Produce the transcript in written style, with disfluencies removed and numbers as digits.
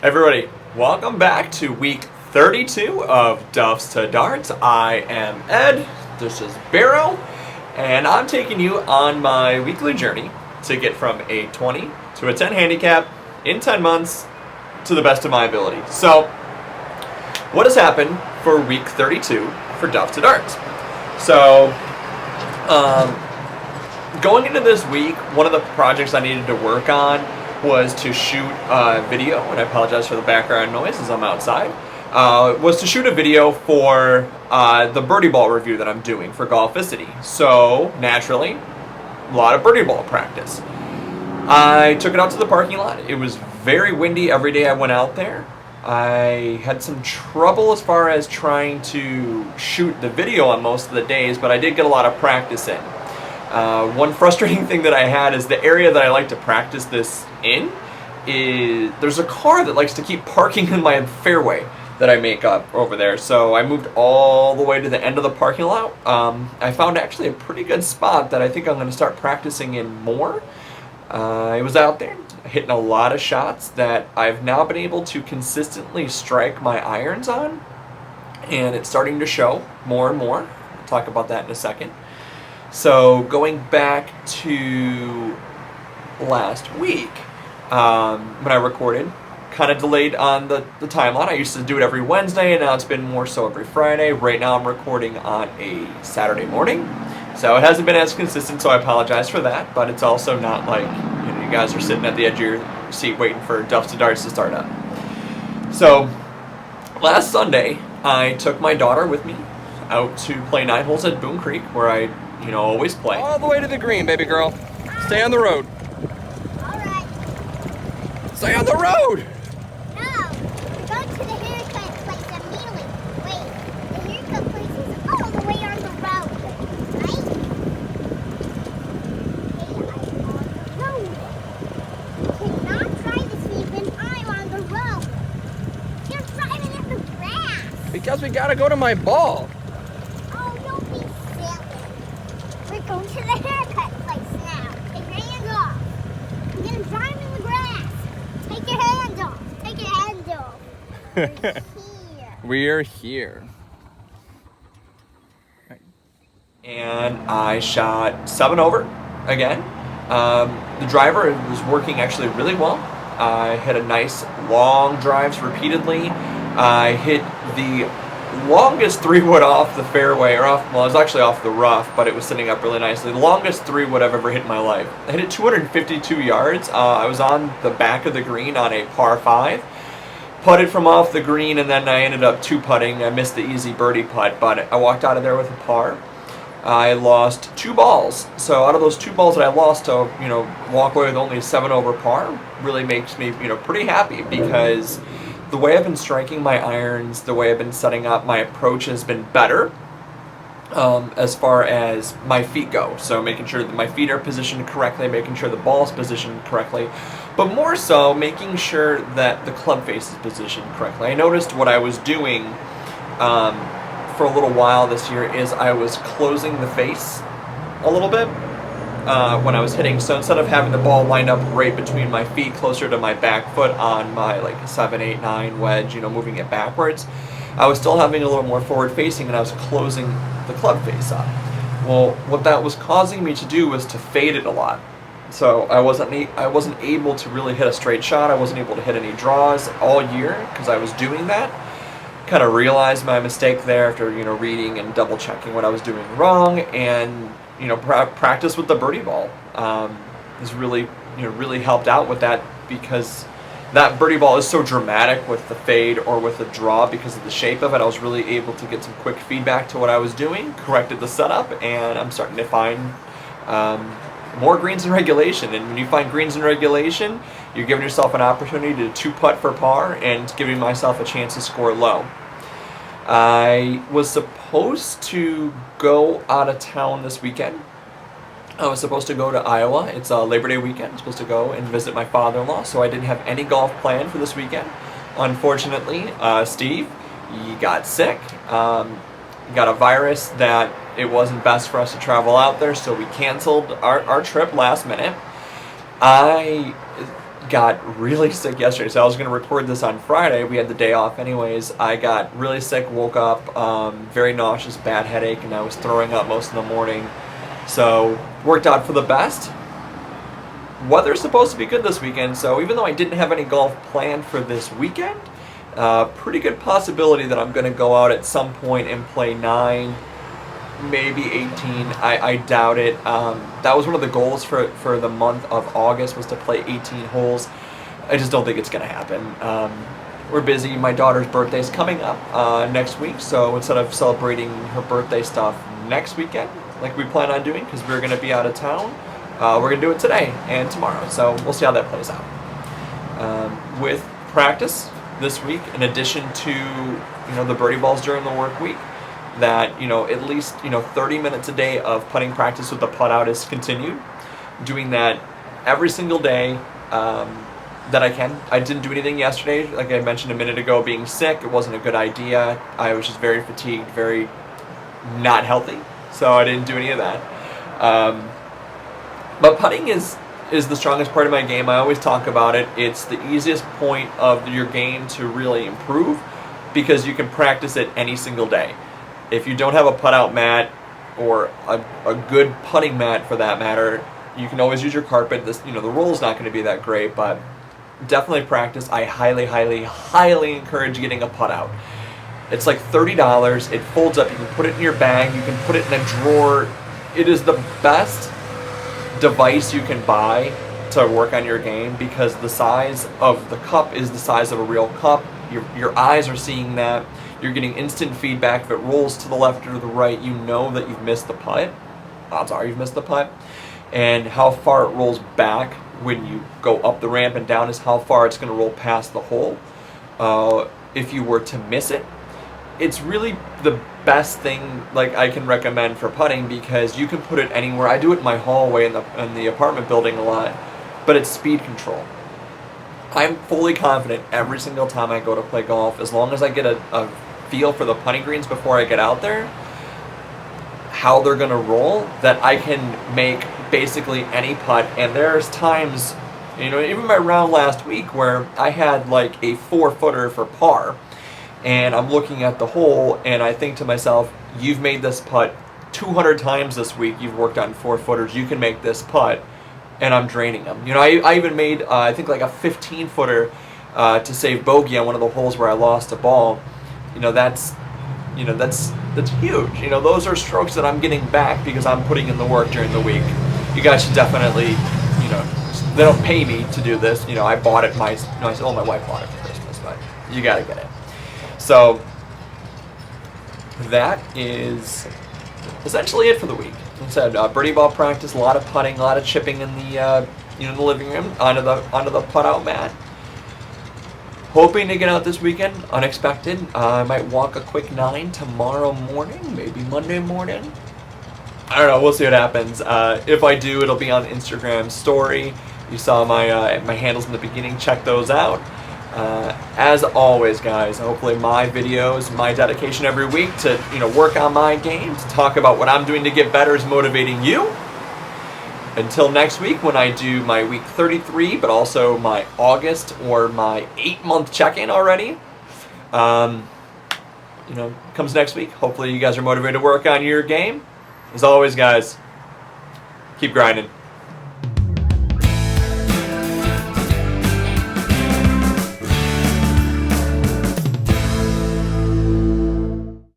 Everybody, welcome back to week 32 of Duffs to Darts. I am Ed, this is Barrow, and I'm taking you on my weekly journey to get from a 20 to a 10 handicap in 10 months to the best of my ability. So, what has happened for week 32 for Duffs to Darts? So, going into this week, one of the projects I needed to work on was to shoot a video, and I apologize for the background noise as I'm outside, was to shoot a video for the birdie ball review that I'm doing for Golficity. So, naturally, a lot of birdie ball practice. I took it out to the parking lot. It was very windy every day I went out there. I had some trouble as far as trying to shoot the video on most of the days, but I did get a lot of practice in. One frustrating thing that I had is the area that I like to practice this in is there's a car that likes to keep parking in my fairway that I make up over there. So I moved all the way to the end of the parking lot. I found actually a pretty good spot that I think I'm going to start practicing in more. I was out there hitting a lot of shots that I've now been able to consistently strike my irons on, and it's starting to show more and more. I'll talk about that in a second. So going back to last week, when I recorded, kind of delayed on the timeline. I used to do it every Wednesday, and now it's been more so every Friday. Right now I'm recording on a Saturday morning, so it hasn't been as consistent, so I apologize for that, but it's also not like you guys are sitting at the edge of your seat waiting for Duffs to Darts to start up. So last Sunday, I took my daughter with me out to play 9 holes at Boone Creek, where I always play. All the way to the green, baby girl. Stay on the road. Alright. Stay on the road! No, we're going to the haircut place immediately. Wait, the haircut place is all the way on the road, right? Hey, I'm on the road. You cannot try to see when I'm on the road. You're driving in the grass. Because we gotta go to my ball. Oh, don't be silly. We're going to the haircut place now. Take your hands off. You're gonna drive in the grass. Take your hands off. Take your hands off. We're here. We're here. And I shot 7 over again. The driver was working actually really well. I hit a nice long drives repeatedly. I hit the longest 3-wood off the fairway, or off, well, it was actually off the rough, but it was sitting up really nicely. The longest 3-wood I've ever hit in my life. I hit it 252 yards. I was on the back of the green on a par 5. Putted from off the green, and then I ended up 2-putting. I missed the easy birdie putt, but I walked out of there with a par. I lost 2 balls. So out of those 2 balls that I lost, to walk away with only a 7 over par really makes me pretty happy, because the way I've been striking my irons, the way I've been setting up, my approach has been better as far as my feet go. So making sure that my feet are positioned correctly, making sure the ball's positioned correctly, but more so making sure that the club face is positioned correctly. I noticed what I was doing for a little while this year is I was closing the face a little bit when I was hitting. So instead of having the ball lined up right between my feet, closer to my back foot on my 7, 8, 9 wedge, moving it backwards, I was still having a little more forward facing, and I was closing the club face up. Well, what that was causing me to do was to fade it a lot. So I wasn't able to really hit a straight shot. I wasn't able to hit any draws all year because I was doing that. Kind of realized my mistake there after reading and double checking what I was doing wrong, and practice with the birdie ball has really really helped out with that, because that birdie ball is so dramatic with the fade or with the draw because of the shape of it. I was really able to get some quick feedback to what I was doing, corrected the setup, and I'm starting to find more greens in regulation. And when you find greens in regulation, you're giving yourself an opportunity to 2-putt for par and giving myself a chance to score low. I was supposed to go out of town this weekend. I was supposed to go to Iowa. It's a Labor Day weekend. I'm supposed to go and visit my father-in-law, so I didn't have any golf planned for this weekend. Unfortunately, Steve, he got sick. Got a virus that it wasn't best for us to travel out there, so we canceled our trip last minute. got really sick yesterday. So I was going to record this on Friday. We had the day off anyways. I got really sick, woke up, very nauseous, bad headache, and I was throwing up most of the morning. So worked out for the best. Weather's supposed to be good this weekend, so even though I didn't have any golf planned for this weekend, pretty good possibility that I'm going to go out at some point and play 9, maybe 18. I doubt it. That was one of the goals for the month of August, was to play 18 holes. I just don't think it's going to happen. We're busy. My daughter's birthday is coming up next week, so instead of celebrating her birthday stuff next weekend, like we plan on doing, because we're going to be out of town, we're going to do it today and tomorrow, so we'll see how that plays out. With practice this week, in addition to the birdie balls during the work week, that at least 30 minutes a day of putting practice with the putt out is continued. Doing that every single day that I can. I didn't do anything yesterday, like I mentioned a minute ago. Being sick, it wasn't a good idea. I was just very fatigued, very not healthy, so I didn't do any of that. But putting is the strongest part of my game. I always talk about it. It's the easiest point of your game to really improve, because you can practice it any single day. If you don't have a putt-out mat, or a good putting mat for that matter, you can always use your carpet. The roll's not going to be that great, but definitely practice. I highly, highly, highly encourage getting a putt-out. It's like $30. It folds up. You can put it in your bag. You can put it in a drawer. It is the best device you can buy to work on your game, because the size of the cup is the size of a real cup. Your eyes are seeing that. You're getting instant feedback. If it rolls to the left or the right, you know that you've missed the putt. Odds are you've missed the putt. And how far it rolls back when you go up the ramp and down is how far it's going to roll past the hole. If you were to miss it, it's really the best thing I can recommend for putting, because you can put it anywhere. I do it in my hallway in the apartment building a lot, but it's speed control. I'm fully confident every single time I go to play golf, as long as I get a feel for the putting greens before I get out there, how they're going to roll, that I can make basically any putt. And there's times, even my round last week where I had a 4-footer for par, and I'm looking at the hole and I think to myself, you've made this putt 200 times this week, you've worked on 4-footers, you can make this putt, and I'm draining them. I even made I think a 15-footer to save bogey on one of the holes where I lost a ball. That's huge. Those are strokes that I'm getting back because I'm putting in the work during the week. You guys should definitely, they don't pay me to do this. I bought it my wife bought it for Christmas, but you gotta get it. So that is essentially it for the week. Like I said, birdie ball practice, a lot of putting, a lot of chipping in the the living room onto the putt out mat. Hoping to get out this weekend, unexpected. I might walk a quick 9 tomorrow morning, maybe Monday morning. I don't know, we'll see what happens. If I do, it'll be on Instagram story. You saw my my handles in the beginning, check those out. As always, guys, hopefully my videos, my dedication every week to work on my game, to talk about what I'm doing to get better, is motivating you. Until next week, when I do my week 33, but also my August or my 8-month check-in already, comes next week. Hopefully you guys are motivated to work on your game. As always, guys, keep grinding.